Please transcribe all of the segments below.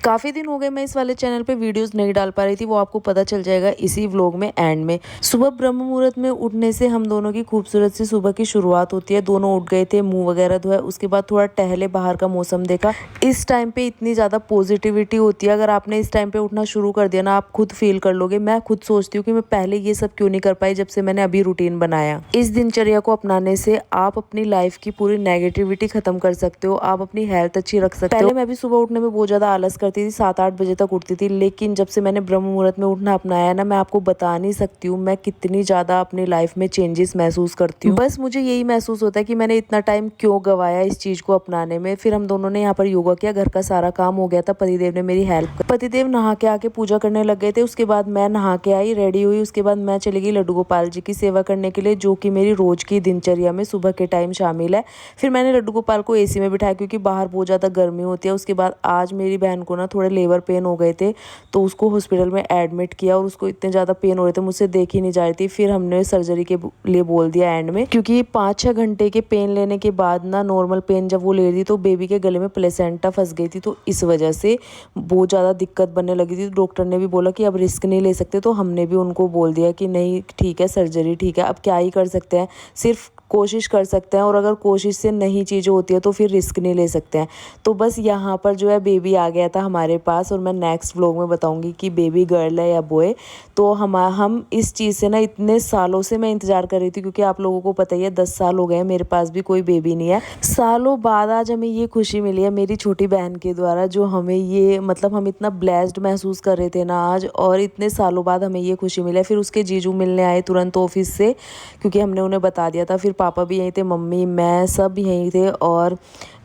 काफ़ी दिन हो गए मैं इस वाले चैनल पे वीडियोस नहीं डाल पा रही थी, वो आपको पता चल जाएगा इसी व्लॉग में एंड में। सुबह ब्रह्म मुहूर्त में उठने से हम दोनों की खूबसूरत सी सुबह की शुरुआत होती है। दोनों उठ गए थे, मुंह वगैरह धोया, उसके बाद थोड़ा टहले, बाहर का मौसम देखा। इस टाइम पे इतनी ज़्यादा पॉजिटिविटी होती है, अगर आपने इस टाइम पे उठना शुरू कर दिया ना, आप खुद फील कर लोगे। मैं खुद सोचती हूँ कि मैं पहले ये सब क्यों नहीं कर पाई जब से मैंने अभी रूटीन बनाया। इस दिनचर्या को अपनाने से आप अपनी लाइफ की पूरी नेगेटिविटी खत्म कर सकते हो, आप अपनी हेल्थ अच्छी रख सकते हो। पहले मैं भी सुबह उठने में बहुत ज़्यादा आलस करती थी, 7-8 बजे तक उठती थी, लेकिन जब से मैंने ब्रह्म मुहूर्त में उठना अपनाया ना, मैं आपको बता नहीं सकती हूँ मैं कितनी ज़्यादा अपनी लाइफ में चेंजेस महसूस करती हूँ। बस मुझे यही महसूस होता है कि मैंने इतना टाइम क्यों गवाया इस चीज़ को अपनाने में। फिर हम दोनों ने यहाँ पर योगा किया, घर का सारा काम हो गया था, पतिदेव ने मेरी हेल्प की। पतिदेव नहा के आके पूजा करने लग गए थे, उसके बाद मैं नहा के आई, रेडी हुई, उसके बाद मैं चली गई लड्डू गोपाल जी की सेवा करने के लिए, जो कि मेरी रोज की दिनचर्या में सुबह के टाइम शामिल है। फिर मैंने लड्डू गोपाल को एसी में बिठाया क्योंकि बाहर बहुत ज़्यादा गर्मी होती है। उसके बाद आज मेरी बहन को ना थोड़े लेबर पेन हो गए थे, तो उसको हॉस्पिटल में एडमिट किया और उसको इतने ज़्यादा पेन हो रहे थे, मुझसे देख ही नहीं जा रही थी। फिर हमने सर्जरी के लिए बोल दिया एंड में, क्योंकि 5-6 घंटे के पेन लेने के बाद ना, नॉर्मल पेन जब वो ले रही थी तो बेबी के गले में प्लेसेंटा फंस गई थी, तो इस वजह से बहुत ज़्यादा दिक्कत बनने लगी थी। डॉक्टर ने भी बोला कि अब रिस्क नहीं ले सकते, तो हमने भी उनको बोल दिया कि नहीं ठीक है, सर्जरी ठीक है, अब क्या ही कर सकते हैं, सिर्फ कोशिश कर सकते हैं, और अगर कोशिश से नहीं चीज़ें होती है तो फिर रिस्क नहीं ले सकते हैं। तो बस यहाँ पर जो है बेबी आ गया था हमारे पास, और मैं नेक्स्ट व्लॉग में बताऊंगी कि बेबी गर्ल है या बॉय। तो हम इस चीज़ से ना, इतने सालों से मैं इंतज़ार कर रही थी, क्योंकि आप लोगों को पता ही है 10 साल हो गए हैं मेरे पास भी कोई बेबी नहीं है। सालों बाद आज हमें ये खुशी मिली है मेरी छोटी बहन के द्वारा, जो हमें ये मतलब हम इतना ब्लेस्ड महसूस कर रहे थे ना आज, और इतने सालों बाद हमें ये खुशी मिली है। फिर उसके जीजू मिलने आए तुरंत ऑफिस से, क्योंकि हमने उन्हें बता दिया था। फिर पापा भी यहीं थे, मम्मी, मैं, सब यहीं थे, और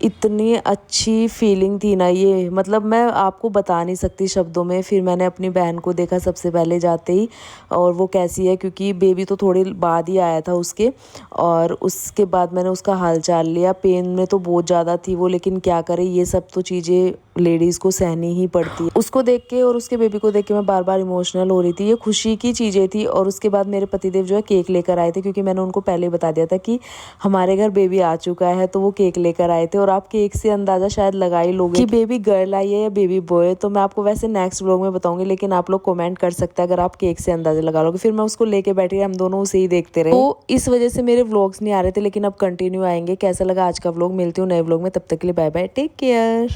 इतनी अच्छी फीलिंग थी ना ये, मतलब मैं आपको बता नहीं सकती शब्दों में। फिर मैंने अपनी बहन को देखा सबसे पहले जाते ही, और वो कैसी है, क्योंकि बेबी तो थोड़ी बाद ही आया था उसके, और उसके बाद मैंने उसका हाल चाल लिया। पेन में तो बहुत ज़्यादा थी वो, लेकिन क्या करे, ये सब तो चीज़ें लेडीज़ को सहनी ही पड़ती है। उसको देख के और उसके बेबी को देख के मैं बार बार इमोशनल हो रही थी, ये खुशी की चीज़ें थी। और उसके बाद मेरे पतिदेव जो है केक लेकर आए थे, क्योंकि मैंने उनको पहले बता दिया था कि हमारे घर बेबी आ चुका है, तो वो केक लेकर आए थे। और आप केक से अंदाज़ा शायद लगा ही लोगे कि बेबी गर्ल आई है या बेबी बॉय, तो मैं आपको वैसे नेक्स्ट व्लॉग में बताऊंगी, लेकिन आप लोग कमेंट कर सकते हैं अगर आप केक से अंदाज़ा लगा लोगे। फिर मैं उसको लेके बैठी, हम दोनों उसे ही देखते रहे। तो इस वजह से मेरे व्लॉग्स नहीं आ रहे थे, लेकिन अब कंटिन्यू आएंगे। कैसा लगा आज का व्लॉग, मिलती हूँ नए व्लॉग में, तब तक के लिए बाय बाय, टेक केयर।